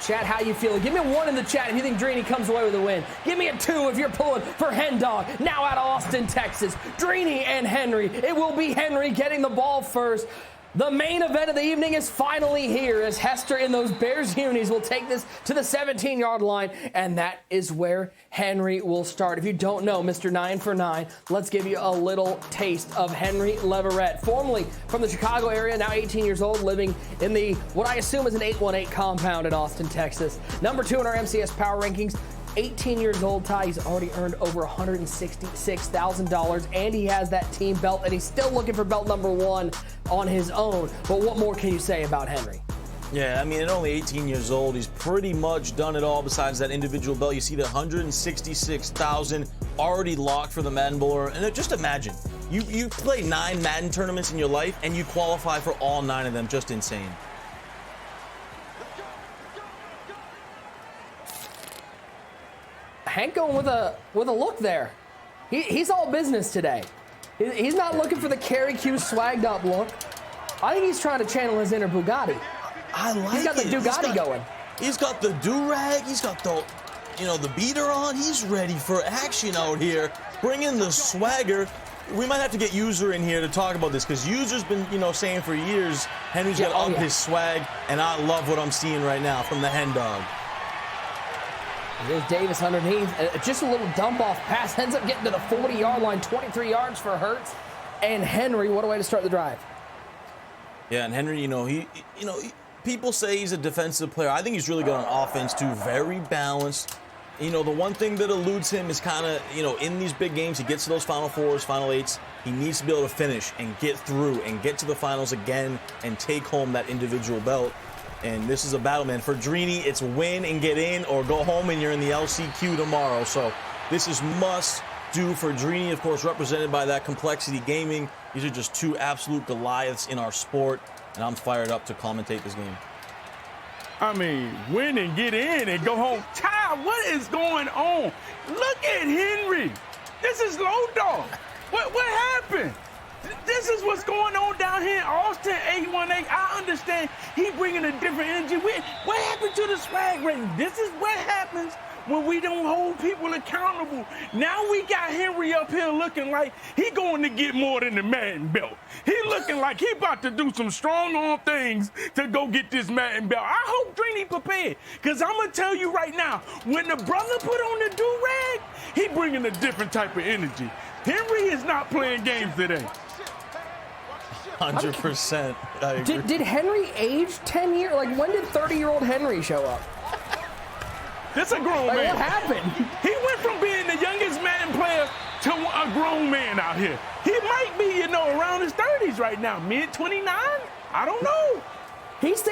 Chat, how you feeling? Give me a 1 in the chat if you think Drini comes away with a win. Give me a 2 if you're pulling for Hen Dog, now out of Austin, Texas. Drini and Henry. It will be Henry getting the ball first. The main event of the evening is finally here as Hester in those Bears unis will take this to the 17-yard line, and that is where Henry will start. If you don't know Mr. 9 for 9, let's give you a little taste of Henry Leverett, formerly from the Chicago area, now 18 years old, living in the what I assume is an 818 compound in Austin, Texas. Number 2 in our MCS power rankings. 18 years old, Ty. He's already earned over $166,000, and he has that team belt, and he's still looking for belt number 1 on his own. But what more can you say about Henry? Yeah, I mean, at only 18 years old, he's pretty much done it all besides that individual belt. You see the $166,000 already locked for the Madden Bowler. And just imagine, you play 9 Madden tournaments in your life, and you qualify for all 9 of them. Just insane. Hank going with a look there. He's all business today. He's not looking for the Kerry Q swagged up look. I think he's trying to channel his inner Bugatti. I like it. He's got the Bugatti going. He's got the do-rag. He's got the, the beater on. He's ready for action out here. Bring in the swagger. We might have to get User in here to talk about this because User's been, saying for years Henry's got to up his swag, and I love what I'm seeing right now from the Hen Dog. There's Davis underneath. Just a little dump-off pass. Ends up getting to the 40-yard line. 23 yards for Hurts. And Henry, what a way to start the drive. Yeah, and Henry, people say he's a defensive player. I think he's really good on offense, too. Very balanced. The one thing that eludes him is kind of, in these big games, he gets to those Final Fours, Final Eights. He needs to be able to finish and get through and get to the finals again and take home that individual belt. And this is a battle, man. For Drini, it's win and get in or go home and you're in the LCQ tomorrow. So this is must do for Drini, of course, represented by that Complexity Gaming. These are just 2 absolute Goliaths in our sport, and I'm fired up to commentate this game. I mean, win and get in and go home. Ty, what is going on? Look at Henry. This is low dog. What happened? This is what's going on down here in Austin 818. I understand he bringing a different energy. What happened to the swag rating? This is what happens when we don't hold people accountable. Now we got Henry up here looking like he going to get more than the Madden belt. He looking like he about to do some strong arm things to go get this Madden belt. I hope Drini prepared, because I'm going to tell you right now, when the brother put on the do-rag, he bringing a different type of energy. Henry is not playing games today. 100%. I agree. Did Henry age 10 years? Like, when did 30-year-old Henry show up? This a grown man. What happened? He went from being the youngest Madden player to a grown man out here. He might be, around his 30s right now, mid-29. I don't know. He's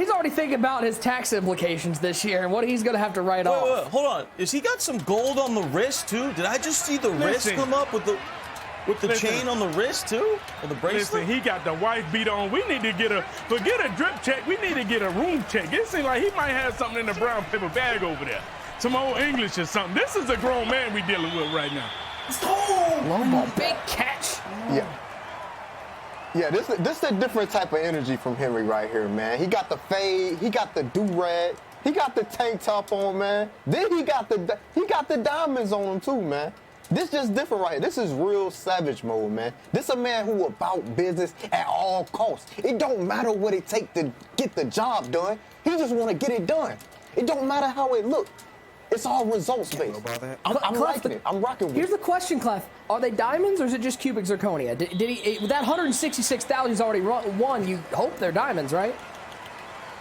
already thinking about his tax implications this year and what he's going to have to write off. Wait, hold on. Is he got some gold on the wrist, too? Did I just see the wrist come up with the chain on the wrist, too? Or the bracelet? Listen, he got the wife beat on. We need to forget a drip check. We need to get a room check. It seems like he might have something in the brown paper bag over there. Some old English or something. This is a grown man we dealing with right now. Low ball, big catch. Yeah, this is a different type of energy from Henry right here, man. He got the fade, he got the do-rag, he got the tank top on, man. Then he got the diamonds on him too, man. This just different right here. This is real savage mode, man. This a man who about business at all costs. It don't matter what it take to get the job done. He just want to get it done. It don't matter how it look. It's all results based. I'm liking it. I'm rocking with it. Here's the question, Clef. Are they diamonds or is it just cubic zirconia? Did he? With that 166,000 he's already won, you hope they're diamonds, right?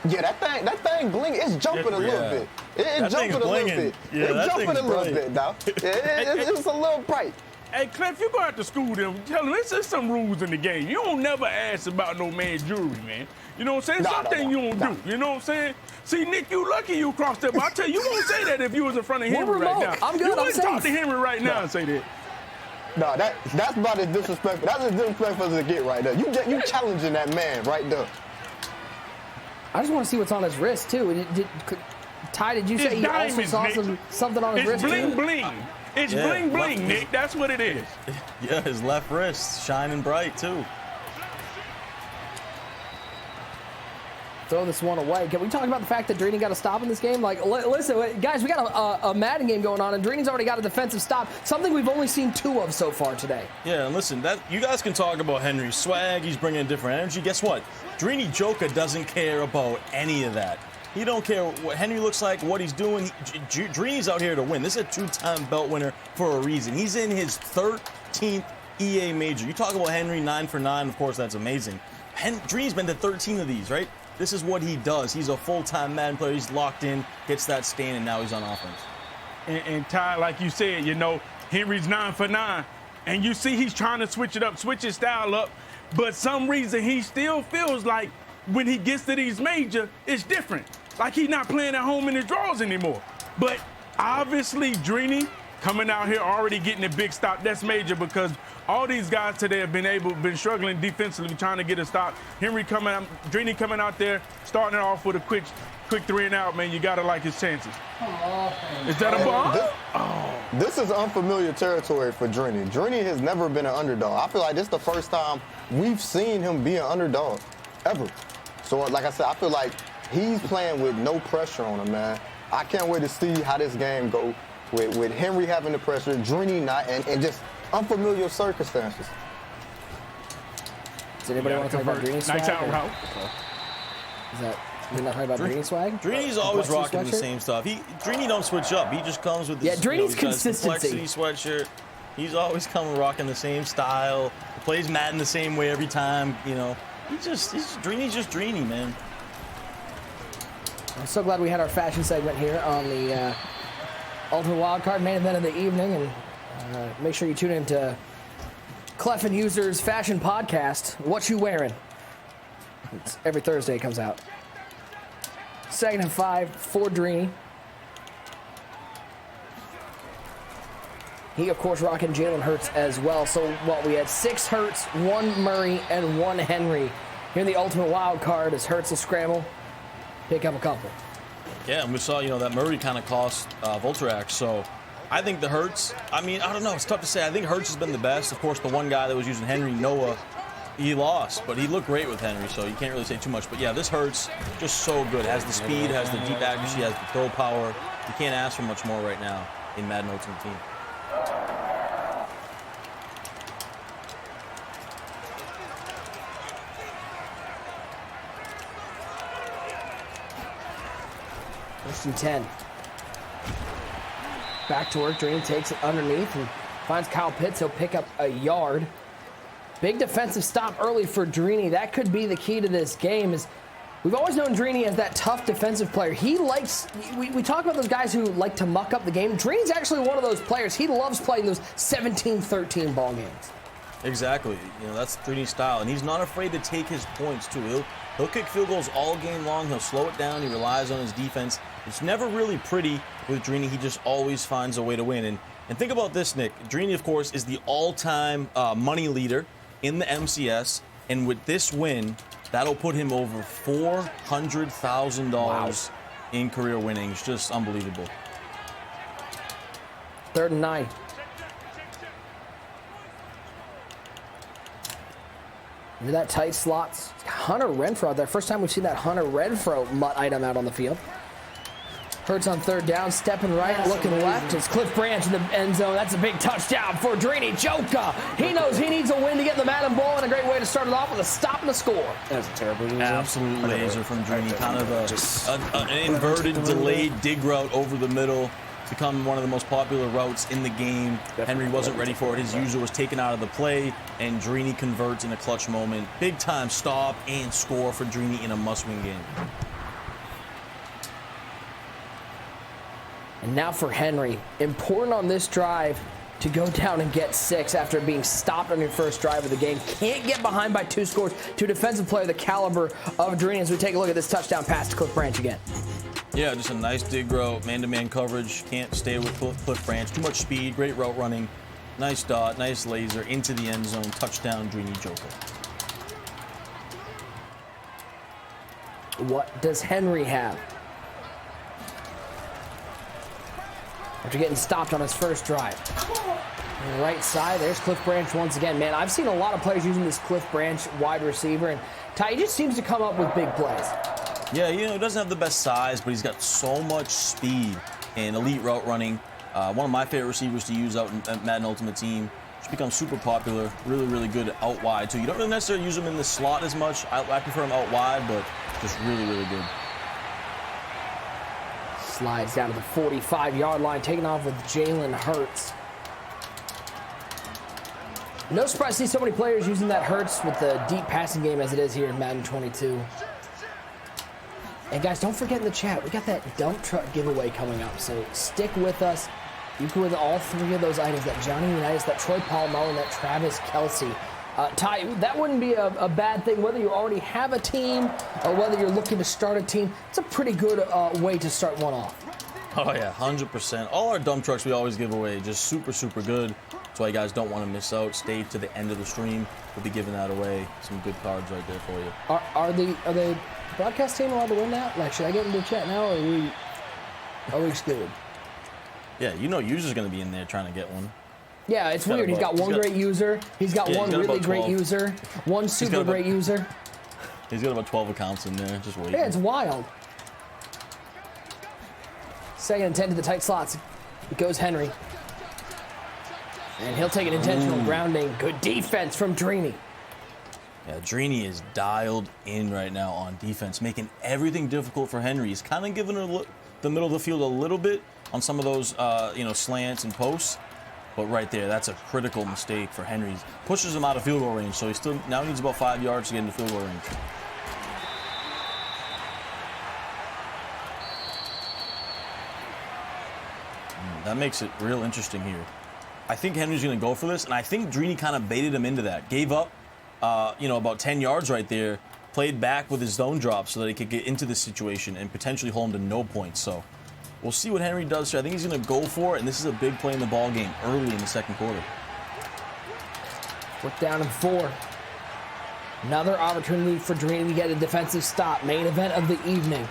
Yeah, that thing bling. It's jumping a little bit. It's jumping a little bit. Yeah, it's jumping a little bit, now. It's a little bright. Hey, Clef, you go out to school them, tell them there's some rules in the game. You don't never ask about no man's jewelry, man. You know what I'm saying? Something you don't do. You know what I'm saying? See, Nick, you lucky you crossed that. But I tell you, you won't say that if you was in front of Henry right now. I'm good. You wouldn't talk to Henry right now and say that. No, that's about as disrespectful. That's as disrespectful as it get right there. You challenging that man right there. I just want to see what's on his wrist too. Ty, did you say he also saw something on his wrist? It's bling bling. It's bling bling, Nick. That's what it is. Yeah, his left wrist shining bright too. throw this one away. Can we talk about the fact that Drini got a stop in this game? Like, listen, guys, we got a Madden game going on, and Drini's already got a defensive stop, something we've only seen 2 of so far today. Yeah, and listen, that you guys can talk about Henry's swag. He's bringing different energy. Guess what? Drini Joker doesn't care about any of that. He don't care what Henry looks like, what he's doing. Drini's out here to win. This is a 2-time belt winner for a reason. He's in his 13th EA major. You talk about Henry 9 for 9. Of course, that's amazing. Drini's been to 13 of these, right? This is what he does. He's a full-time Madden player. He's locked in, gets that stand, and now he's on offense. And Ty, like you said, you know, Henry's 9 for 9. And you see he's trying to switch it up, switch his style up. But some reason he still feels like when he gets to these major, it's different. Like he's not playing at home in his drawers anymore. But obviously, Drini coming out here already getting a big stop. That's major because all these guys today have been struggling defensively, trying to get a stop. Drini coming out there, starting it off with a quick 3 and out, man. You gotta like his chances. Is that a ball? This is unfamiliar territory for Drini. Drini has never been an underdog. I feel like this is the first time we've seen him be an underdog ever. So, like I said, I feel like he's playing with no pressure on him, man. I can't wait to see how this game goes with Henry having the pressure, Drini not, and just unfamiliar circumstances. Does anybody want to talk about Drini's swag? Nice out route. Is that you're not talking about Drini's swag? Drini's always rocking the same stuff. Drini don't switch up. He just comes with this. Drini's consistency. Complexity sweatshirt. He's always coming rocking the same style. He plays Madden the same way every time. You know, Drini's just Drini, man. I'm so glad we had our fashion segment here on the Ultimate Wildcard main event of the evening, and make sure you tune in to Clef and User's Fashion Podcast. What you wearing? It's every Thursday it comes out. 2nd and 5 for Drini. He, of course, rocking Jalen Hurts as well. So, we had 6 Hurts, 1 Murray, and 1 Henry here in the Ultimate Wildcard as Hurts will scramble, pick up a couple. Yeah, and we saw, that Murray kind of cost Volterac. So I think the Hurts, I don't know. It's tough to say. I think Hurts has been the best. Of course, the one guy that was using Henry, Noah, he lost. But he looked great with Henry, so you can't really say too much. But, yeah, this Hurts just so good. Has the speed, has the deep accuracy, has the throw power. You can't ask for much more right now in Madden Ultimate Team. First and 10. Back to work. Drini takes it underneath and finds Kyle Pitts. He'll pick up a yard. Big defensive stop early for Drini. That could be the key to this game. We've always known Drini as that tough defensive player. He likes, we talk about those guys who like to muck up the game. Drini's actually one of those players. He loves playing those 17-13 ball games. Exactly. That's Drini's style. And he's not afraid to take his points, too. He'll kick field goals all game long. He'll slow it down. He relies on his defense. It's never really pretty with Drini. He just always finds a way to win. And think about this, Nick. Drini, of course, is the all-time money leader in the MCS. And with this win, that'll put him over $400,000 in career winnings. Just unbelievable. 3rd and 9. Look at that tight slots. Hunter Renfrow out there. First time we've seen that Hunter Renfrow mutt item out on the field. Hurts on 3rd down, stepping right, looking left. It's Cliff Branch in the end zone. That's a big touchdown for Drini Joker. He knows he needs a win to get the Madden ball, and a great way to start it off with a stop and a score. That was a terrible laser. Absolute laser from Drini. Kind of an inverted, delayed dig route over the middle. Become one of the most popular routes in the game. Henry wasn't ready for it. His user was taken out of the play, and Drini converts in a clutch moment. Big time stop and score for Drini in a must-win game. And now for Henry. Important on this drive to go down and get 6 after being stopped on your first drive of the game. Can't get behind by 2 scores to a defensive player the caliber of Drini as we take a look at this touchdown pass to Cliff Branch again. Yeah, just a nice dig route, man-to-man coverage. Can't stay with Cliff Branch. Too much speed, great route running. Nice dot, nice laser into the end zone. Touchdown, Drini Joker. What does Henry have? After getting stopped on his first drive. On the right side, there's Cliff Branch once again. Man, I've seen a lot of players using this Cliff Branch wide receiver, and Ty, he just seems to come up with big plays. Yeah, you know, he doesn't have the best size, but he's got so much speed and elite route running. One of my favorite receivers to use out in Madden Ultimate Team. He's become super popular, really, really good out wide too. You don't really necessarily use him in the slot as much. I prefer him out wide, but just really, really good. Slides down to the 45-yard line, taking off with Jalen Hurts. No surprise to see so many players using that Hurts with the deep passing game as it is here in Madden 22. And guys, don't forget in the chat, we got that dump truck giveaway coming up, so stick with us. You can win all 3 of those items, that Johnny Unitas, that Troy Polamalu, and that Travis Kelce. Ty, that wouldn't be a bad thing, whether you already have a team or whether you're looking to start a team. It's a pretty good way to start one off. Oh yeah, 100%. All our dump trucks we always give away, just super, super good. That's why you guys don't want to miss out. Stay to the end of the stream. We'll be giving that away. Some good cards right there for you. Are the broadcast team allowed to win that? Like, should I get into the chat now, or are we excluded? Yeah, you know User's going to be in there trying to get one. Yeah, it's weird. He's got one great user. He's got one really great user. One super great user. He's got about 12 accounts in there, just waiting. Yeah, it's wild. Second and 10 to the tight slots. It goes Henry. And he'll take an intentional grounding. Good defense from Drini. Yeah, Drini is dialed in right now on defense, making everything difficult for Henry. He's kind of giving the middle of the field a little bit on some of those, slants and posts. But right there, that's a critical mistake for Henry. Pushes him out of field goal range, so he still now needs about 5 yards to get into field goal range. That makes it real interesting here. I think Henry's going to go for this, and I think Drini kind of baited him into that. Gave up, about 10 yards right there. Played back with his zone drop so that he could get into this situation and potentially hold him to no points. So we'll see what Henry does here. I think he's going to go for it, and this is a big play in the ball game early in the second quarter. 4th down and 4. Another opportunity for Drini to get a defensive stop. Main event of the evening.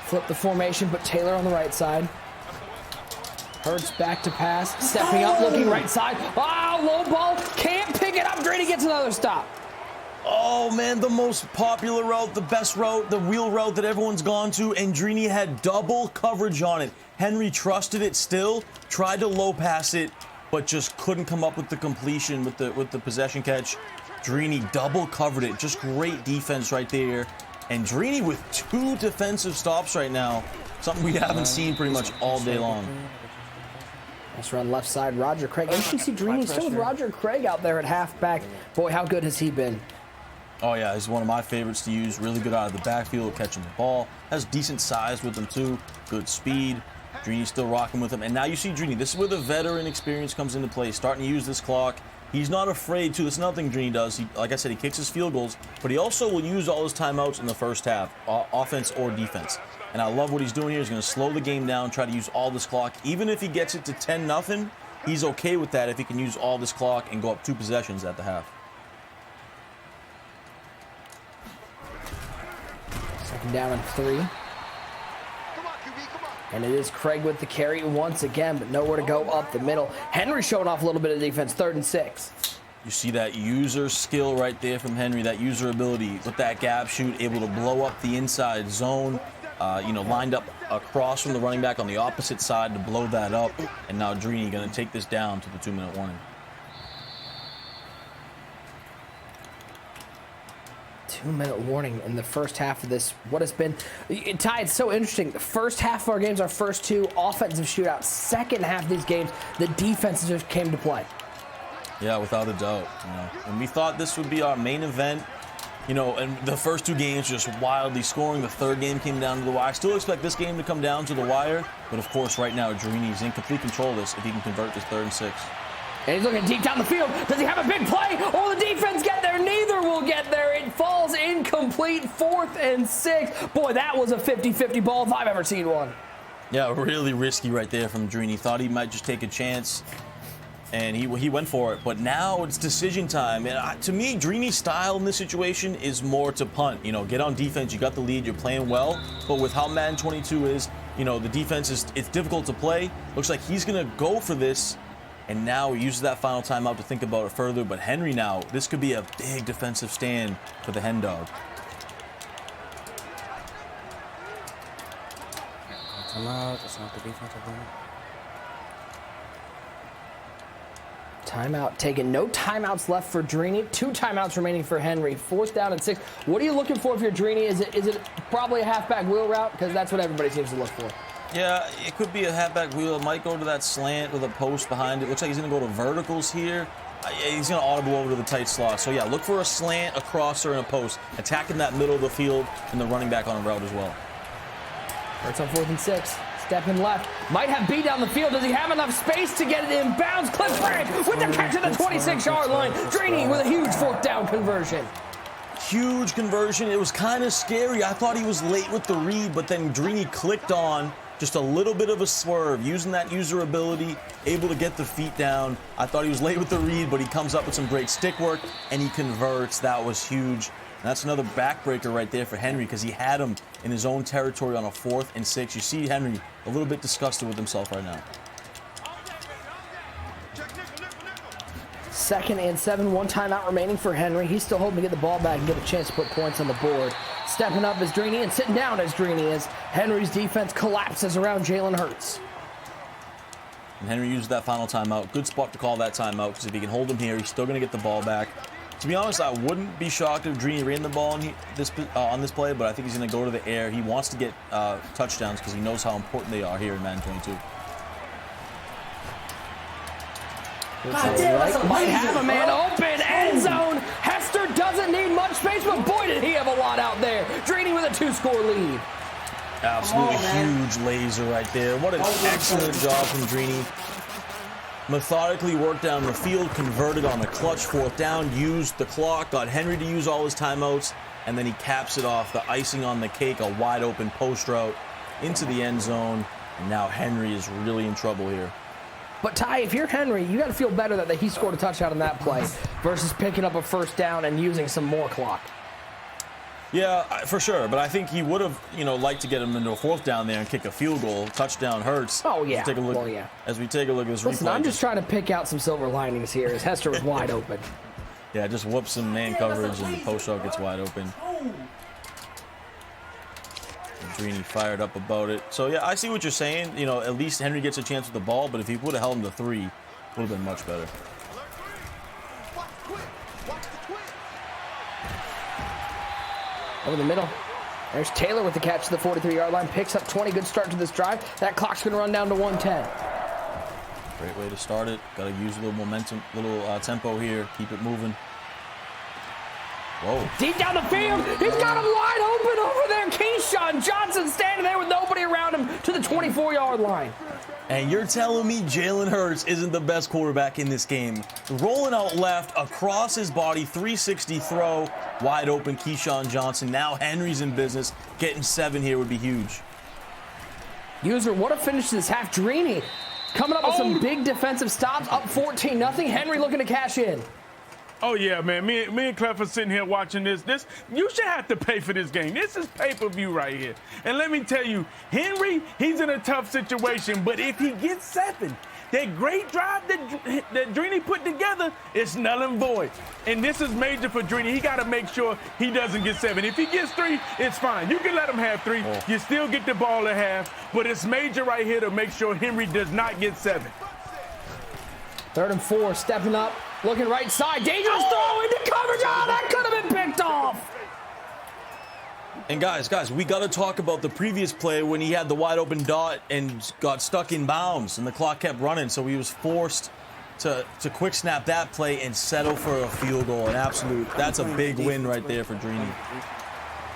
Flip the formation, put Taylor on the right side. Hurts back to pass, stepping up, looking right side. Oh, low ball, can't pick it up. Drini gets another stop. Oh, man, the most popular route, the best route, the wheel route that everyone's gone to, and Drini had double coverage on it. Henry trusted it still, tried to low pass it, but just couldn't come up with the completion with the possession catch. Drini double covered it. Just great defense right there. And Drini with 2 defensive stops right now, something we haven't seen pretty much all day long. Nice run left side, Roger Craig. And you see Drini still with Roger Craig out there at halfback. Boy, how good has he been? Oh, yeah, he's one of my favorites to use. Really good out of the backfield, catching the ball. Has decent size with him, too. Good speed. Drini's still rocking with him. And now you see Drini. This is where the veteran experience comes into play. Starting to use this clock. He's not afraid to. That's another thing Drini does. Like I said, he kicks his field goals, but he also will use all his timeouts in the first half, offense or defense. And I love what he's doing here. He's going to slow the game down, try to use all this clock. Even if he gets it to 10-0, he's okay with that if he can use all this clock and go up 2 possessions at the half. Second down and 3. And it is Craig with the carry once again, but nowhere to go up the middle. Henry showing off a little bit of defense, 3rd and 6. You see that user skill right there from Henry, that user ability with that gap shoot, able to blow up the inside zone, lined up across from the running back on the opposite side to blow that up. And now Drini going to take this down to the 2-minute warning. 2-minute warning in the first half of this. What has been, Ty, it's so interesting. The first half of our games, our first 2 offensive shootouts. Second half of these games, the defenses just came to play. Yeah, without a doubt. And we thought this would be our main event. And the first 2 games just wildly scoring. The 3rd game came down to the wire. I still expect this game to come down to the wire. But of course, right now, Drini's in complete control of this if he can convert this 3rd and 6. And he's looking deep down the field. Does he have a big play? Oh, the defense get there. Neither will get there. It falls incomplete. 4th and 6. Boy, that was a 50-50 ball if I've ever seen one. Yeah, really risky right there from Drini. Thought he might just take a chance, and he went for it. But now it's decision time. And to me, Drini's style in this situation is more to punt. Get on defense. You got the lead. You're playing well. But with how Madden 22 is, the defense it's difficult to play. Looks like he's going to go for this. And now he uses that final timeout to think about it further. But Henry now, this could be a big defensive stand for the Hen Dog. Timeout. That's not the defensive line. Timeout taken. No timeouts left for Drini. 2 timeouts remaining for Henry. 4th down and 6. What are you looking for if you're Drini? Is it probably a halfback wheel route? Because that's what everybody seems to look for. Yeah, it could be a halfback wheel. It might go to that slant with a post behind it. Looks like he's going to go to verticals here. He's going to audible over to the tight slot. So, yeah, look for a slant, a crosser, and a post. Attacking that middle of the field and the running back on a route as well. Hurts on 4th and 6. Stepping left. Might have B down the field. Does he have enough space to get it in bounds? Cliff Frank with the catch at the 26-yard line. Drini with a huge 4th down conversion. Huge conversion. It was kind of scary. I thought he was late with the read, but then Drini clicked on just a little bit of a swerve, using that user ability, able to get the feet down. I thought he was late with the read, but he comes up with some great stick work, and he converts. That was huge. And that's another backbreaker right there for Henry because he had him in his own territory on a 4th and 6. You see Henry a little bit disgusted with himself right now. 2nd and 7. 1 timeout remaining for Henry. He's still hoping to get the ball back and get a chance to put points on the board. Stepping up as Drini and sitting down as Drini as Henry's defense collapses around Jalen Hurts. And Henry uses that final timeout. Good spot to call that timeout because if he can hold him here, he's still going to get the ball back. To be honest, I wouldn't be shocked if Drini ran the ball on this play, but I think he's going to go to the air. He wants to get touchdowns because he knows how important they are here in Madden 22. Might have a man open. End zone. Hester doesn't need much space, but boy, did he have a lot out there. Drini with a 2-score lead. Absolutely huge laser right there. What an excellent job from Drini. Methodically worked down the field, converted on a clutch 4th down, used the clock, got Henry to use all his timeouts, and then he caps it off. The icing on the cake, a wide open post route into the end zone. And now Henry is really in trouble here. But Ty, if you're Henry, you got to feel better that he scored a touchdown on that play versus picking up a 1st down and using some more clock. Yeah, for sure. But I think he would have, liked to get him into a 4th down there and kick a field goal. Touchdown Hurts. Oh, yeah. Take a look, as we take a look at this Listen, replay. I'm just trying to pick out some silver linings here as Hester was wide open. Yeah, just whoops some man coverage and the post route gets wide open. Drini fired up about it. So, yeah, I see what you're saying. At least Henry gets a chance with the ball, but if he would have held him to 3, it would have been much better. Over the middle. There's Taylor with the catch to the 43-yard line. Picks up 20. Good start to this drive. That clock's going to run down to 110. Great way to start it. Got to use a little momentum, tempo here. Keep it moving. Whoa. Deep down the field. He's got him wide open over there. Keyshawn Johnson standing there with nobody around him to the 24-yard line. And you're telling me Jalen Hurts isn't the best quarterback in this game. Rolling out left, across his body, 360 throw, wide open Keyshawn Johnson. Now Henry's in business. Getting 7 here would be huge. User, what a finish to this half. Drini coming up with some big defensive stops, up 14-0. Henry looking to cash in. Oh, yeah, man. Me and Clef are sitting here watching this. You should have to pay for this game. This is pay-per-view right here. And let me tell you, Henry, he's in a tough situation. But if he gets 7, that great drive that Drini put together is null and void. And this is major for Drini. He got to make sure he doesn't get 7. If he gets 3, it's fine. You can let him have 3. Oh. You still get the ball at half. But it's major right here to make sure Henry does not get 7. 3rd and 4, stepping up. Looking right side, dangerous throw into coverage. Oh, that could have been picked off. And guys, we got to talk about the previous play when he had the wide open dot and got stuck in bounds and the clock kept running. So he was forced to quick snap that play and settle for a field goal. That's a big win right there for Drini.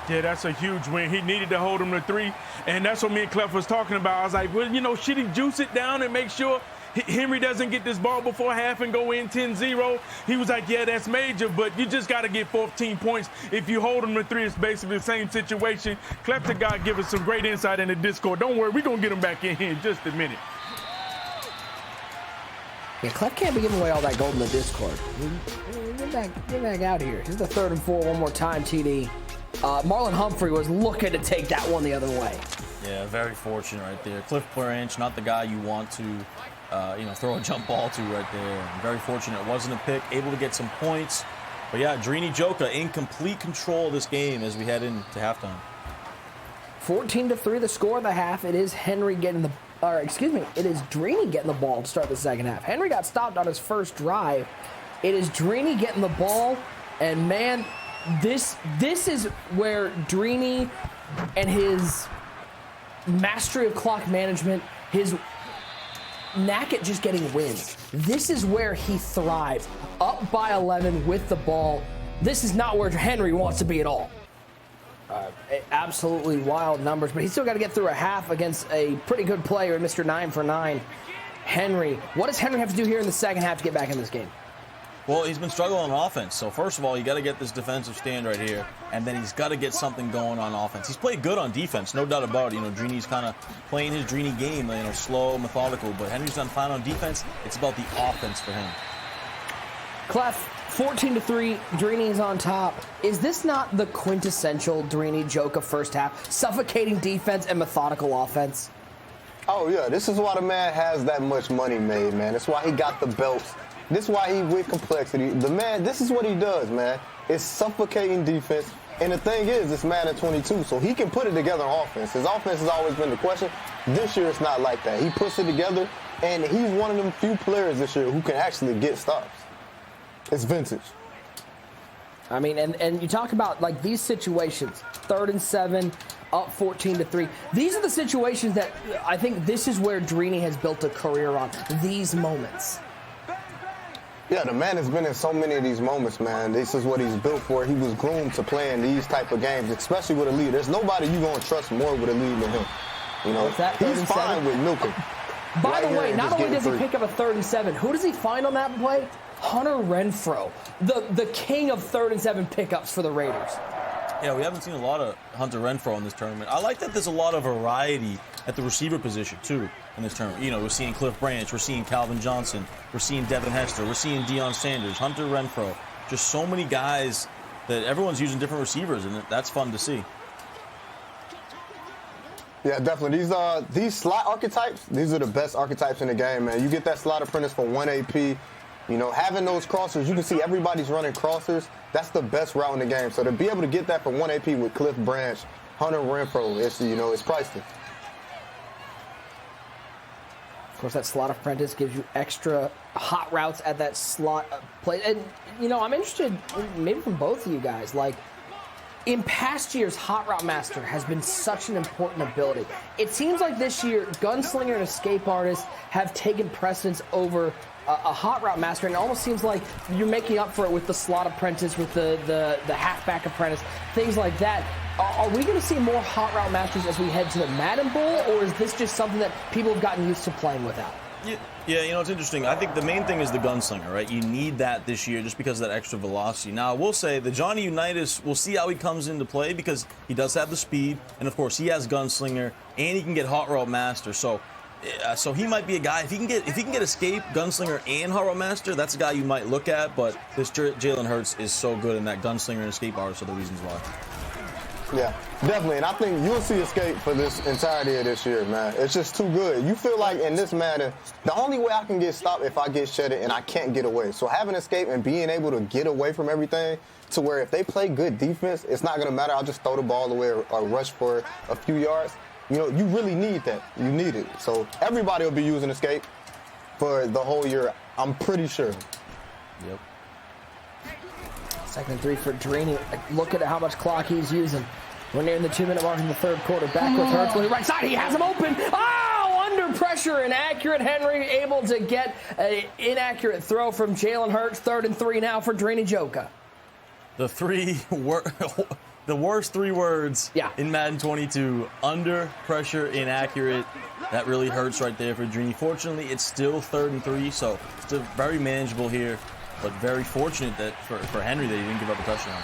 Yeah, that's a huge win. He needed to hold him to 3. And that's what me and Clef was talking about. I was like, well, should he juice it down and make sure Henry doesn't get this ball before half and go in 10-0. He was like, yeah, that's major, but you just got to get 14 points. If you hold him to 3, it's basically the same situation. Klepto God give us some great insight in the Discord. Don't worry, we're going to get him back in here in just a minute. Yeah, Clef can't be giving away all that gold in the Discord. Get back out here. Here's the 3rd and 4 one more time, TD. Marlon Humphrey was looking to take that one the other way. Yeah, very fortunate right there. Cliff Branch, not the guy you want to throw a jump ball to right there. And very fortunate it wasn't a pick, able to get some points. But yeah, Drini Joka in complete control of this game as we head into halftime. 14-3 the score of the half. It is Henry getting the, or excuse me, it is Drini getting the ball to start the second half. Henry got stopped on his first drive. It is Drini getting the ball, and man, this is where Drini and his mastery of clock management, his knack at just getting wins. This is where he thrives. Up by 11 with the ball. This is not where Henry wants to be at all. Absolutely wild numbers, but he's still got to get through a half against a pretty good player, Mr. 9 for 9, Henry. What does Henry have to do here in the second half to get back in this game? Well, he's been struggling on offense. So first of all, you got to get this defensive stand right here, and then he's got to get something going on offense. He's played good on defense, no doubt about it. You know, Drini's kind of playing his Drini game, you know, slow, methodical, but Henry's done fine on defense. It's about the offense for him. Clef, 14-3, Drini is on top. Is this not the quintessential Drini Joka first half? Suffocating defense and methodical offense? Oh, yeah. This is why the man has that much money made, man. That's why he got the belts. This is why he with complexity. The man, this is what he does, man. It's suffocating defense. And the thing is, it's Madden 22, so he can put it together on offense. His offense has always been the question. This year, it's not like that. He puts it together, and he's one of them few players this year who can actually get stops. It's vintage. I mean, and you talk about, like, these situations, 3rd and 7, up 14-3. These are the situations that I think this is where Drini has built a career on, these moments. Yeah, the man has been in so many of these moments, man. This is what he's built for. He was groomed to play in these type of games, especially with a lead. There's nobody you're going to trust more with a lead than him. You know, he's fine with milking. By the way, not only does he pick up a 3rd and 7, who does he find on that play? Hunter Renfrow, the king of 3rd and 7 pickups for the Raiders. Yeah, we haven't seen a lot of Hunter Renfrow in this tournament. I like that there's a lot of variety at the receiver position, too, in this tournament. You know, we're seeing Cliff Branch, we're seeing Calvin Johnson, we're seeing Devin Hester, we're seeing Deion Sanders, Hunter Renfrow. Just so many guys that everyone's using different receivers, and that's fun to see. Yeah, definitely. These slot archetypes, these are the best archetypes in the game, man. You get that slot apprentice for 1 AP. You know, having those crossers, you can see everybody's running crossers. That's the best route in the game. So to be able to get that for 1 AP with Cliff Branch, Hunter Renfrow, it's priceless. Of course, that slot apprentice gives you extra hot routes at that slot play. And, you know, I'm interested, maybe from both of you guys, like, in past years, Hot Route Master has been such an important ability. It seems like this year, Gunslinger and Escape Artist have taken precedence over a Hot Route Master, and it almost seems like you're making up for it with the slot apprentice, with the halfback apprentice, things like that. Are we going to see more Hot Route Masters as we head to the Madden Bowl, or is this just something that people have gotten used to playing without? Yeah, you know, it's interesting. I think the main thing is the Gunslinger, right? You need that this year just because of that extra velocity. Now, I will say the Johnny Unitas, we'll see how he comes into play because he does have the speed, and of course he has Gunslinger, and he can get Hot Route Master. So he might be a guy, if he can get Escape, Gunslinger, and Hot Route Master, that's a guy you might look at, but this Jalen Hurts is so good, and that Gunslinger and Escape Artist are the reasons why. Yeah, definitely. And I think you'll see Escape for this entirety of this year, man. It's just too good. You feel like in this Madden, the only way I can get stopped if I get shedded and I can't get away. So having Escape and being able to get away from everything to where if they play good defense, it's not going to matter. I'll just throw the ball away or rush for a few yards. You know, you really need that. You need it. So everybody will be using Escape for the whole year, I'm pretty sure. Yep. 2nd and 3 for Drini. Look at how much clock he's using. We're nearing the 2-minute mark in the third quarter. Back with Hurts on the right side. He has him open. Oh, under pressure. Inaccurate. Henry able to get an inaccurate throw from Jalen Hurts. 3rd and 3 now for Drini Joka. The worst 3 words in Madden 22. Under pressure, inaccurate. That really hurts right there for Drini. Fortunately, it's still 3rd and 3, so still very manageable here. But very fortunate that for Henry that he didn't give up a touchdown.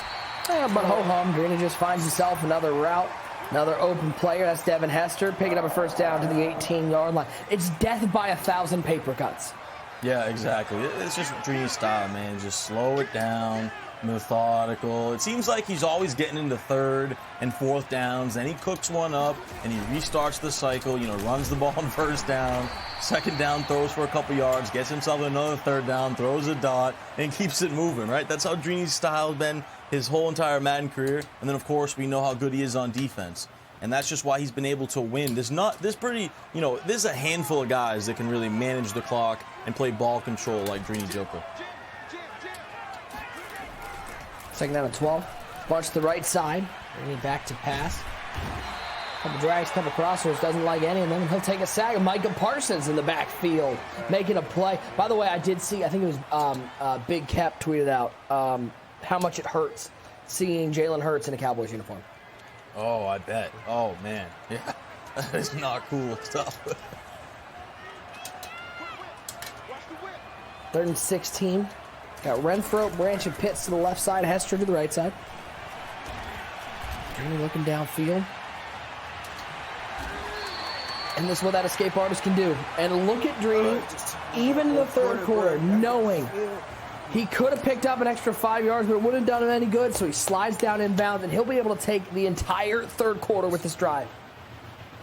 Yeah, but ho-hum, Drini just finds himself another route, another open player. That's Devin Hester picking up a first down to the 18-yard line. It's death by 1,000 paper cuts. Yeah, exactly. It's just Drini's style, man. Just slow it down, methodical. It seems like he's always getting into 3rd and 4th downs. Then he cooks one up, and he restarts the cycle, you know, runs the ball on 1st down. 2nd down, throws for a couple yards, gets himself another 3rd down, throws a dot, and keeps it moving, right? That's how Drini's style has been his whole entire Madden career. And then, of course, we know how good he is on defense. and that's just why he's been able to win. There's a handful of guys that can really manage the clock and play ball control like Drini Joker. Second down and 12. Bunch to the right side. Bringing back to pass. Couple drags, couple crossers, doesn't like any of them. He'll take a sack. Micah Parsons in the backfield making a play. By the way, I did see, I think it was Big Kep tweeted out how much it hurts seeing Jalen Hurts in a Cowboys uniform. Oh, I bet. Oh, man. Yeah, that is not cool stuff. 3rd and 16. Got Renfro, Branch, and Pitts to the left side. Hester to the right side. Drini looking downfield. And this is what that escape artist can do. And look at Drini, even in the 3rd quarter, knowing he could have picked up an extra 5 yards, but it wouldn't have done him any good. So he slides down inbounds, and he'll be able to take the entire 3rd quarter with this drive.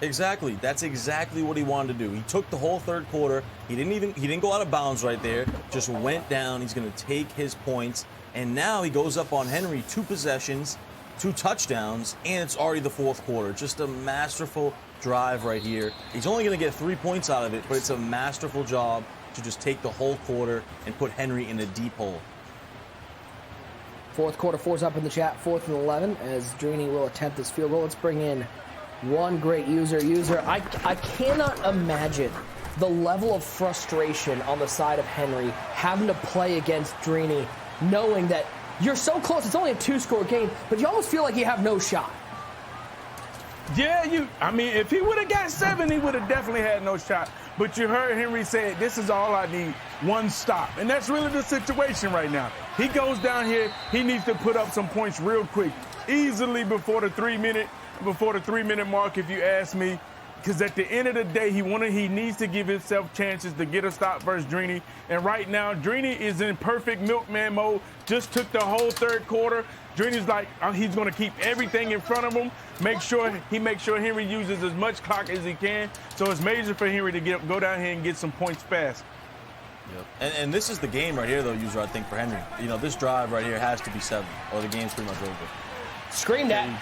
Exactly. That's exactly what he wanted to do. He took the whole 3rd quarter. He didn't go out of bounds right there. Just went down. He's going to take his points. And now he goes up on Henry, 2 possessions, 2 touchdowns, and it's already the 4th quarter. Just a masterful drive right here. He's only going to get 3 points out of it, but it's a masterful job to just take the whole quarter and put Henry in a deep hole. 4th quarter, 4's up in the chat. 4th and 11 as Drini will attempt this field goal. Let's bring in one great user. I cannot imagine the level of frustration on the side of Henry having to play against Drini, knowing that you're so close. It's only a 2-score game, but you almost feel like you have no shot. Yeah, if he would have got 7, he would have definitely had no shot. But you heard Henry say, this is all I need, 1 stop. And that's really the situation right now. He goes down here, he needs to put up some points real quick, easily before the 3-minute mark, if you ask me. Because at the end of the day, he needs to give himself chances to get a stop versus Drini. And right now, Drini is in perfect milkman mode. Just took the whole 3rd quarter. Drini's like, he's going to keep everything in front of him. Make sure Henry uses as much clock as he can. So it's major for Henry to go down here and get some points fast. Yep. And this is the game right here, though, user, I think, for Henry. This drive right here has to be 7, or the game's pretty much over. Screamed at.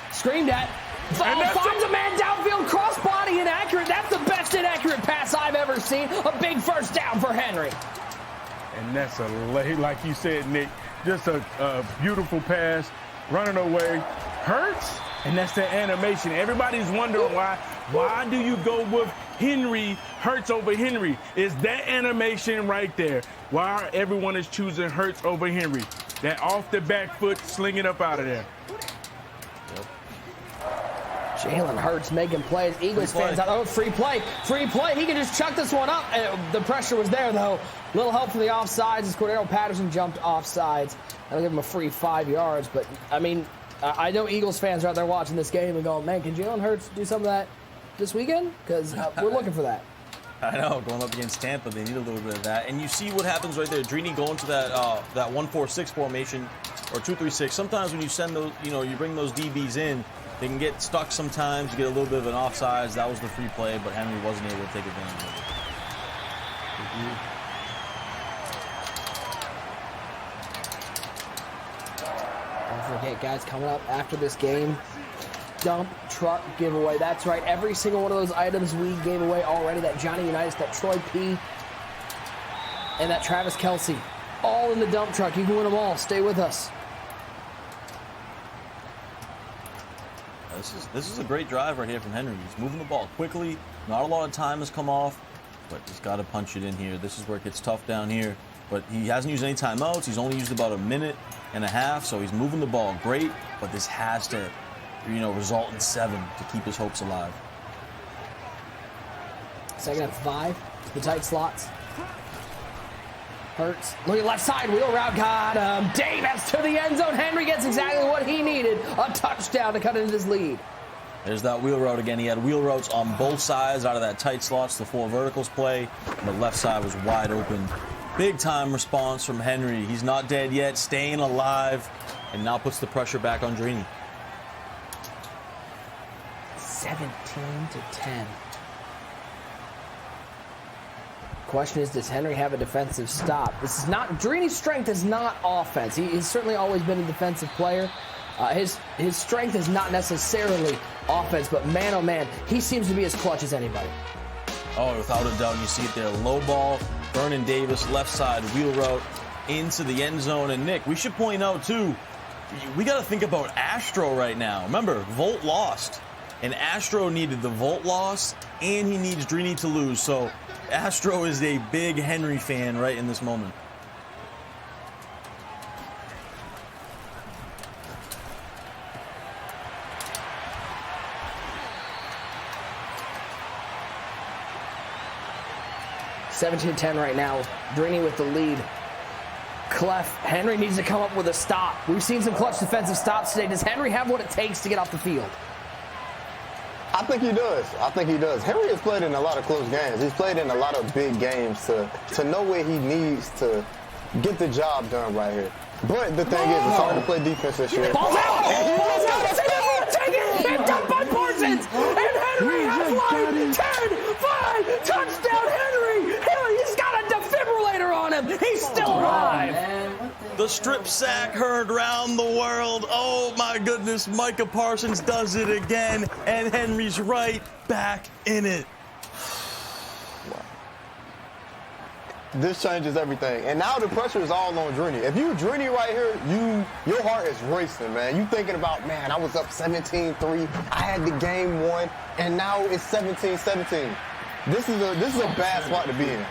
Finds a man downfield, crossbody inaccurate. That's the best inaccurate pass I've ever seen. A big 1st down for Henry. And that's like you said, Nick, just a beautiful pass, running away. Hurts, and that's the animation. Everybody's wondering why do you go with Hurts over Henry? Is that animation right there? Why everyone is choosing Hurts over Henry? That off the back foot, sling it up out of there. Jalen Hurts making plays. Eagles fans out. Oh, free play. He can just chuck this one up. The pressure was there, though. Little help from the offsides as Cordero Patterson jumped offsides. That'll give him a free 5 yards. But, I know Eagles fans are out there watching this game and going, man, can Jalen Hurts do some of that this weekend? Because we're looking for that. I know, going up against Tampa, they need a little bit of that. And you see what happens right there. Drini going to that 1-4-6 formation or 2-3-6. Sometimes when you send those, you bring those DBs in, they can get stuck sometimes, you get a little bit of an offsides. That was the free play, but Henry wasn't able to take advantage of it. Don't forget, guys, coming up after this game, dump truck giveaway. That's right, every single one of those items we gave away already. That Johnny Unitas, that Troy P, and that Travis Kelce, all in the dump truck. You can win them all. Stay with us. This is a great drive right here from Henry. He's moving the ball quickly. Not a lot of time has come off, but he's got to punch it in here. This is where it gets tough down here. But he hasn't used any timeouts. He's only used about 1.5 minutes, so he's moving the ball great. But this has to, result in 7 to keep his hopes alive. 2nd and 5. The tight slots. Hurts. Look at left side. Wheel route. Got him. Davis to the end zone. Henry gets exactly what he needed. A touchdown to cut into his lead. There's that wheel route again. He had wheel routes on both sides out of that tight slots, the 4 verticals play. And the left side was wide open. Big time response from Henry. He's not dead yet. Staying alive. And now puts the pressure back on Drini. 17-10. Question is, does Henry have a defensive stop? This is not, Drini's strength is not offense. He's certainly always been a defensive player, His strength is not necessarily offense, but man, oh man, he seems to be as clutch as anybody. Oh, without a doubt, you see it there. Low ball, Vernon Davis, left side, wheel route into the end zone. And Nick, we should point out too, we got to think about Astro right now. Remember, Volt lost, and Astro needed the Volt loss, and he needs Drini to lose. So Astro is a big Henry fan right in this moment. (17-10) right now. Drini with the lead. Clef, Henry needs to come up with a stop. We've seen some clutch defensive stops today. Does Henry have what it takes to get off the field? I think he does. I think he does. Henry has played in a lot of close games. He's played in a lot of big games to know where he needs to get the job done right here. But the thing is, it's hard to play defense this year. Ball's out! Ball's out! They never want to take it! And dumped by Parsons! And Henry has line 10, 5, touchdown Henry! He's got a defibrillator on him! He's still alive! The strip sack heard round the world. Oh my goodness, Micah Parsons does it again, and Henry's right back in it. This changes everything. And now the pressure is all on Drini. If you Drini right here, your heart is racing, man. You thinking about, man, I was up 17-3. I had the game won, and now it's 17-17. This is a bad spot to be in.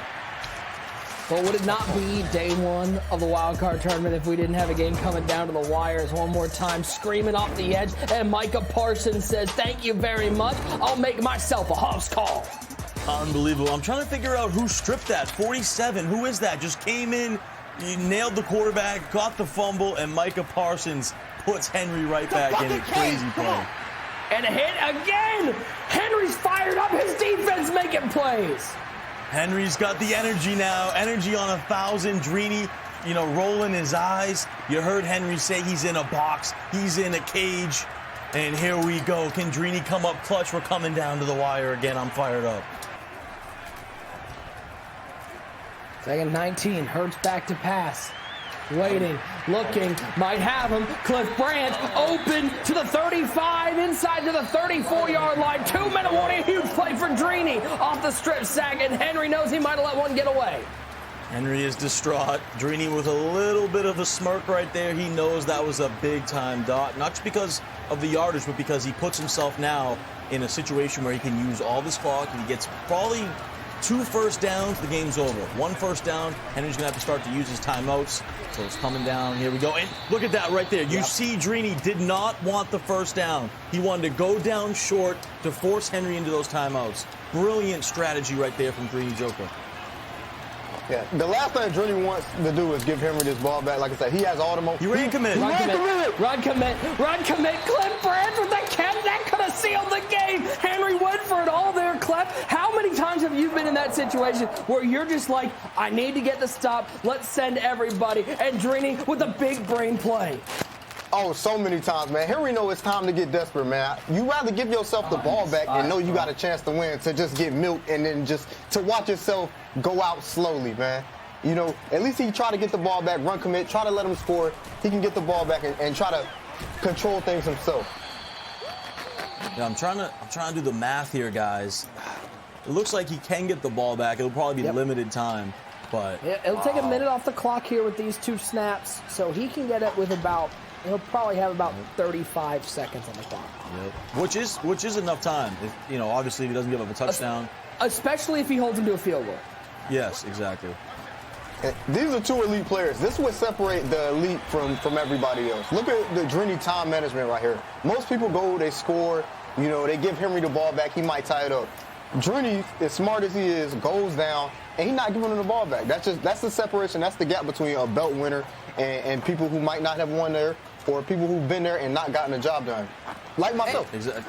But would it not be day one of the wild card tournament if we didn't have a game coming down to the wires one more time, screaming off the edge, and Micah Parsons says, thank you very much. I'll make myself a house call. Unbelievable. I'm trying to figure out who stripped that. 47. Who is that? Just came in, he nailed the quarterback, got the fumble, and Micah Parsons puts Henry right back in it. Crazy play. And a hit again. Henry's fired up. His defense making plays. Henry's got the energy now. Energy on 1,000. Drini, rolling his eyes. You heard Henry say he's in a box. He's in a cage. And here we go. Can Drini come up clutch? We're coming down to the wire again. I'm fired up. Second 19, Hurts back to pass. Waiting, looking, might have him. Cliff Branch open to the 35, inside to the 34-yard line. 2-minute warning, huge play for Drini off the strip sack, and Henry knows he might have let one get away. Henry is distraught. Drini with a little bit of a smirk right there. He knows that was a big-time dot, not just because of the yardage, but because he puts himself now in a situation where he can use all this clock, and he gets probably 2 first downs, the game's over. 1 first down, Henry's going to have to start to use his timeouts. So it's coming down. Here we go. And look at that right there. You see Drini did not want the first down. He wanted to go down short to force Henry into those timeouts. Brilliant strategy right there from Drini Joker. Yeah, the last thing Drini wants to do is give Henry this ball back. Like I said, he has all the most. You ran commit. Run commit. Cliff Branch with the catch. That could have sealed the game. Henry went for it all there, Clef. How many times have you been in that situation where you're just like, I need to get the stop. Let's send everybody. And Drini with a big brain play. Oh, so many times, man. Henry knows it's time to get desperate, man. You rather give yourself the ball back and know you got a chance to win to just get milked and then just to watch yourself go out slowly, man. At least he try to get the ball back, run commit, try to let him score. He can get the ball back and try to control things himself. Yeah, I'm trying to do the math here, guys. It looks like he can get the ball back. It'll probably be limited time, but it'll take a minute off the clock here with these 2 snaps, so he can get it with about. He'll probably have about 35 seconds on the clock. Yep. Which is enough time. If, obviously if he doesn't give up a touchdown. Especially if he holds him to a field goal. Yes, exactly. These are 2 elite players. This would separate the elite from everybody else. Look at the Drini time management right here. Most people go, they score, they give Henry the ball back, he might tie it up. Drini, as smart as he is, goes down, and he's not giving him the ball back. That's the separation. That's the gap between a belt winner and people who might not have won there, or people who've been there and not gotten the job done. Like myself. Exactly.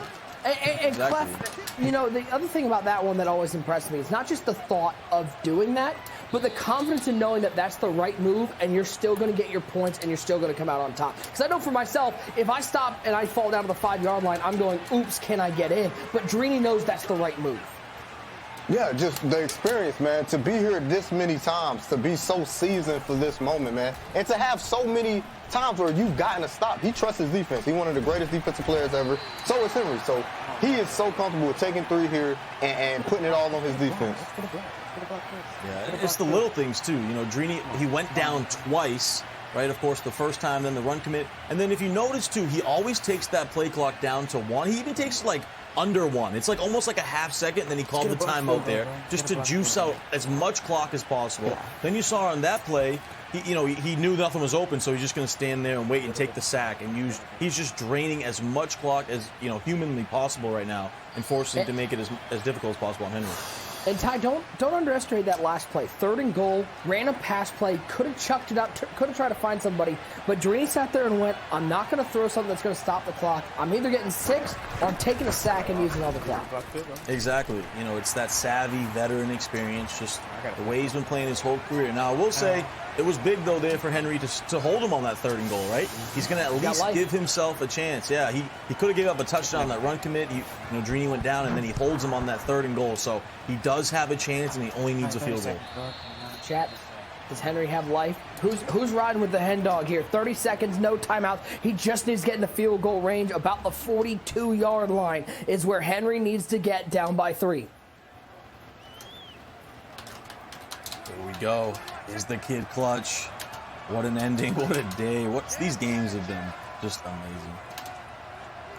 And Clef, the other thing about that one that always impressed me is not just the thought of doing that, but the confidence in knowing that that's the right move and you're still going to get your points and you're still going to come out on top. Because I know for myself, if I stop and I fall down to the 5-yard line, I'm going, oops, can I get in? But Drini knows that's the right move. Yeah, just the experience, man, to be here this many times, to be so seasoned for this moment, man, and to have so many times where you've gotten a stop. He trusts his defense. He's one of the greatest defensive players ever. So is Henry. So he is so comfortable with taking 3 here and putting it all on his defense. Yeah, it's the little things, too. You know, Drini, he went down twice, right? Of course, the first time, then the run commit. And then if you notice, too, he always takes that play clock down to 1. He even takes, like, under 1. It's like almost like a half second, and then he called the timeout there just to juice out as much clock as possible. Then you saw on that play, he knew nothing was open, so he's just going to stand there and wait and take the sack. And he's just draining as much clock as humanly possible right now, and forcing to make it as difficult as possible on Henry. And Ty, don't underestimate that last play. 3rd and goal, ran a pass play, could have chucked it up, could have tried to find somebody, but Drini sat there and went, I'm not going to throw something that's going to stop the clock. I'm either getting 6 or I'm taking a sack and using all the clock. Exactly. It's that savvy veteran experience, just the way he's been playing his whole career. Now, I will say, it was big, though, there for Henry to hold him on that 3rd and goal, right? He's going to at least give himself a chance. Yeah, he could have gave up a touchdown on that run commit. Drini went down, and then he holds him on that 3rd and goal. So he does have a chance, and he only needs a field goal. Chat, does Henry have life? Who's riding with the hen dog here? 30 seconds, no timeout. He just needs to get in the field goal range. About the 42-yard line is where Henry needs to get down by 3. Here we go. Is the kid clutch? What an ending! What a day! These games have been just amazing.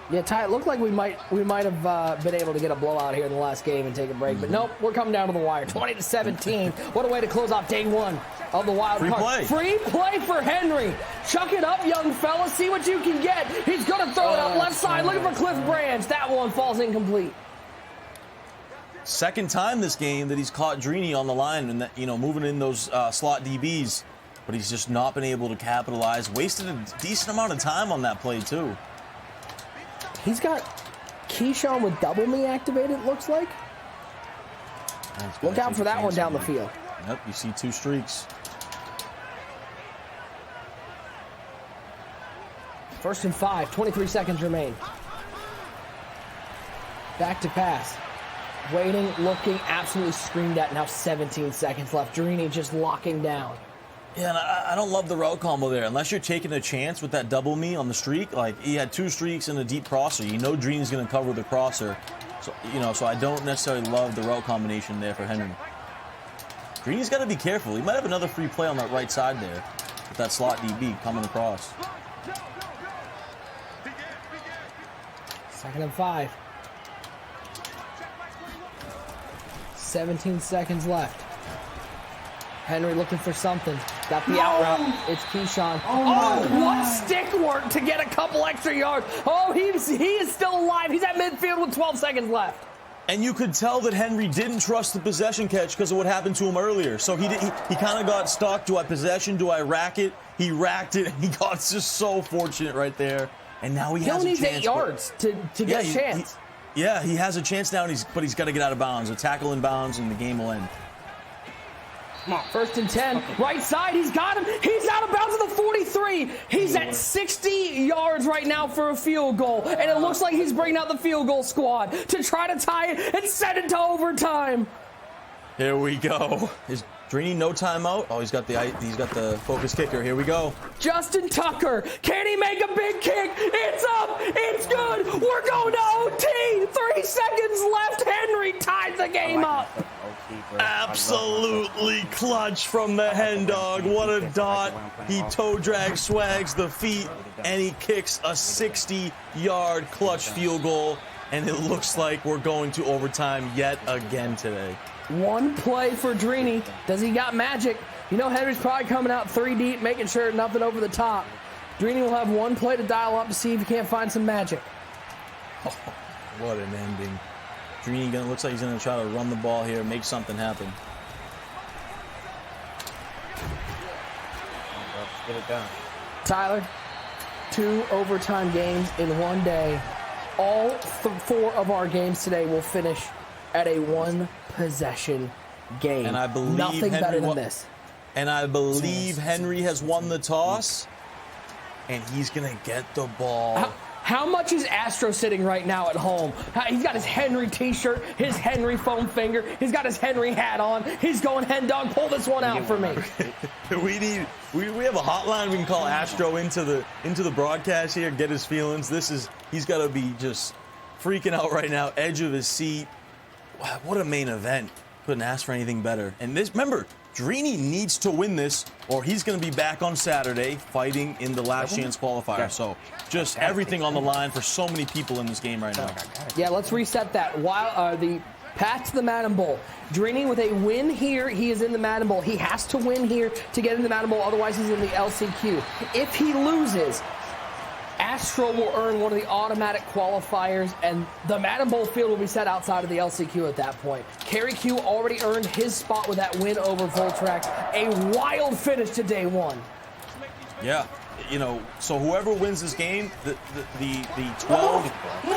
Yeah, Ty, it looked like we might have been able to get a blowout here in the last game and take a break, but nope, we're coming down to the wire. 20-17. What a way to close off day 1 of the wild card. Free play for Henry. Chuck it up, young fella. See what you can get. He's gonna throw it up left side, looking for Cliff Branch. That one falls incomplete. Second time this game that he's caught Drini on the line and that, moving in those slot DBs, but he's just not been able to capitalize. Wasted a decent amount of time on that play too. He's got Keyshawn with double me activated, looks like. Look out for that one down the field. Yep, you see 2 streaks. 1st and 5, 23 seconds remain. Back to pass. Waiting, looking, absolutely screamed at. Now 17 seconds left. Drini just locking down. Yeah, and I don't love the route combo there. Unless you're taking a chance with that double me on the streak. Like, he had 2 streaks and a deep crosser. Drini's going to cover the crosser. So, so I don't necessarily love the route combination there for Henry. Drini's got to be careful. He might have another free play on that right side there with that slot DB coming across. 2nd and 5. 17 seconds left. Henry looking for something. Got the out route. It's Keyshawn. What stick work to get a couple extra yards. He is still alive. He's at midfield with 12 seconds left. And you could tell that Henry didn't trust the possession catch because of what happened to him earlier. So he kind of got stuck. Do I possession? Do I rack it? He racked it. And he got just so fortunate right there. And now he has a chance. He only needs 8 yards to get a chance. He has a chance now, but he's got to get out of bounds. A tackle in bounds, and the game will end. 1st and 10, right side, he's got him. He's out of bounds at the 43. He's at 60 yards right now for a field goal, and it looks like he's bringing out the field goal squad to try to tie it and send it to overtime. Here we go. Is Drini no timeout? Oh, he's got the focus kicker. Here we go. Justin Tucker, can he make a big kick? It's up, it's good. We're going to OT. 3 seconds left. Henry ties the game up. Absolutely clutch from the hen dog. What a dot. He toe drag swags the feet, and he kicks a 60-yard clutch field goal. And it looks like we're going to overtime yet again today. 1 play for Drini. Does he got magic? Henry's probably coming out 3 deep, making sure nothing over the top. Drini will have 1 play to dial up to see if he can't find some magic. Oh, what an ending. Drini looks like he's going to try to run the ball here, make something happen. Let's get it done. Tyler, 2 overtime games in 1 day. All 4 of our games today will finish at a 1-possession game. And I believe nothing better than this. And I believe Henry has won the toss, and he's going to get the ball. How much is Astro sitting right now at home? He's got his Henry t-shirt, his Henry foam finger. He's got his Henry hat on. He's going, hen dog, pull this one out for me. we have a hotline we can call Astro into the broadcast here, get his feelings. He's got to be just freaking out right now, edge of his seat. Wow, what a main event. Couldn't ask for anything better. And this, remember, Drini needs to win this or he's going to be back on Saturday fighting in the last chance qualifier. So just everything on the line for so many people in this game right now. Yeah, let's reset that. While the path to the Madden Bowl. Drini with a win here, he is in the Madden Bowl. He has to win here to get in the Madden Bowl, otherwise he's in the LCQ. If he loses, Astro will earn one of the automatic qualifiers, and the Madden Bowl field will be set outside of the LCQ at that point. Carry Q already earned his spot with that win over Voltrax. A wild finish to day one. Yeah, you know, so whoever wins this game, the 12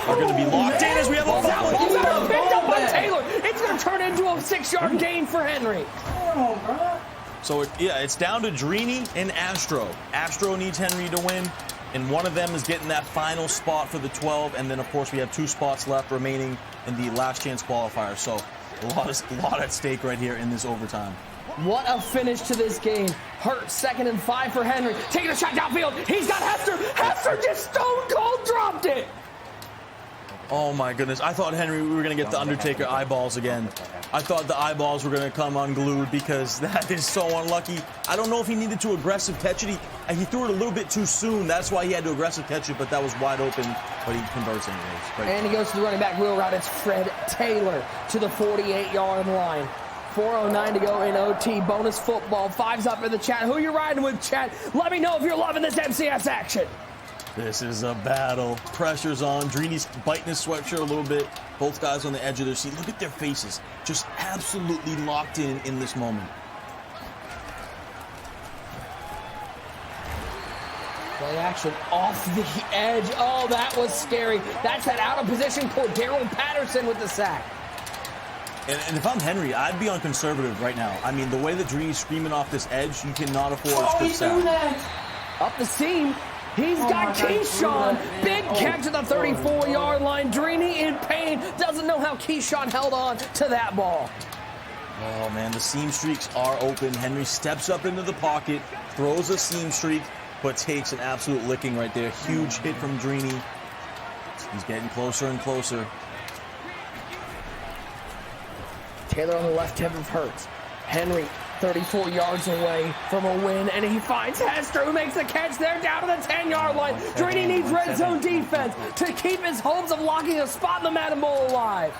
are going to be locked in as we have a foul. Picked up by Taylor. It's going to turn into a 6-yard gain for Henry. So, it's down to Drini and Astro. Astro needs Henry to win. And one of them is getting that final spot for the 12, and then of course we have 2 spots left remaining in the last chance qualifier. So a lot at stake right here in this overtime. What a finish to this game. Hurt 2nd and 5 for Henry. Taking a shot downfield. He's got Hester. Hester just stone cold dropped it. Oh my goodness. I thought Henry, we were going to get the Undertaker eyeballs again. I thought the eyeballs were going to come unglued because that is so unlucky. I don't know if he needed to aggressive catch it. He threw it a little bit too soon. That's why he had to aggressive catch it, but that was wide open. But he converts anyways. And he goes to the running back wheel route. It's Fred Taylor to the 48-yard line. 4:09 to go in OT. Bonus football. 5's up in the chat. Who you riding with, chat? Let me know if you're loving this MCS action. This is a battle. Pressure's on. Drini's biting his sweatshirt a little bit. Both guys on the edge of their seat. Look at their faces. Just absolutely locked in this moment. Play action off the edge. Oh, that was scary. That's that out of position Cordero Patterson with the sack. And if I'm Henry, I'd be on conservative right now. I mean, the way that Drini's screaming off this edge, you cannot afford to sack. Up the seam. He's got Keyshawn. Big catch at the 34-yard line. Drini in pain. Doesn't know how Keyshawn held on to that ball. Oh, man, the seam streaks are open. Henry steps up into the pocket, throws a seam streak, but takes an absolute licking right there. Huge hit from Drini. He's getting closer and closer. Taylor on the left hip of Hurts. Henry 34 yards away from a win, and he finds Hester, who makes the catch there down to the 10-yard line. Drini needs red zone defense to keep his hopes of locking a spot in the Madden Bowl alive.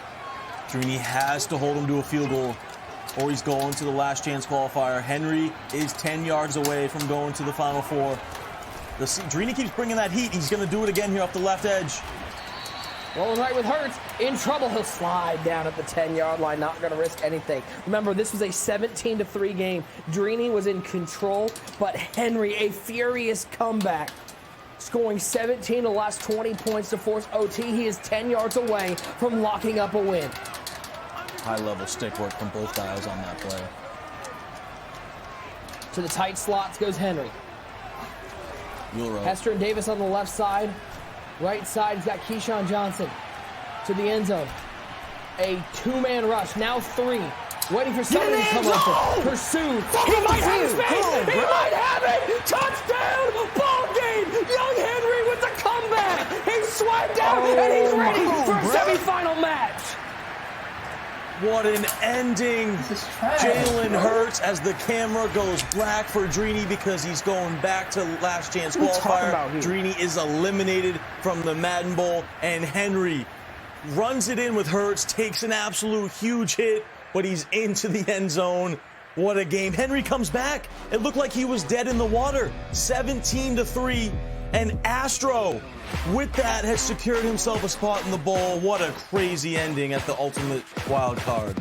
Drini has to hold him to a field goal, or he's going to the last chance qualifier. Henry is 10 yards away from going to the Final Four. Drini keeps bringing that heat. He's going to do it again here off the left edge. Rolling right with Hurts. In trouble. He'll slide down at the 10-yard line. Not going to risk anything. Remember, this was a 17-3 game. Drini was in control, but Henry, a furious comeback. Scoring 17 of the last 20 points to force OT. He is 10 yards away from locking up a win. High-level stick work from both guys on that play. To the tight slots goes Henry. Hester and Davis on the left side. Right side, he's got Keyshawn Johnson to the end zone. A 2-man rush, now 3. Waiting for somebody to come open. Pursued. He might have space. He might have it. Touchdown. Ball game. Young Henry with the comeback. He's swiped out and he's ready for a semifinal match. What an ending. Jalen Hurts as the camera goes black for Drini because he's going back to last chance qualifier. Drini is eliminated from the Madden Bowl, and Henry runs it in with Hurts, takes an absolute huge hit, but he's into the end zone. What a game. Henry comes back. It looked like he was dead in the water. 17-3. And Astro, with that, has secured himself a spot in the bowl. What a crazy ending at the ultimate wild card.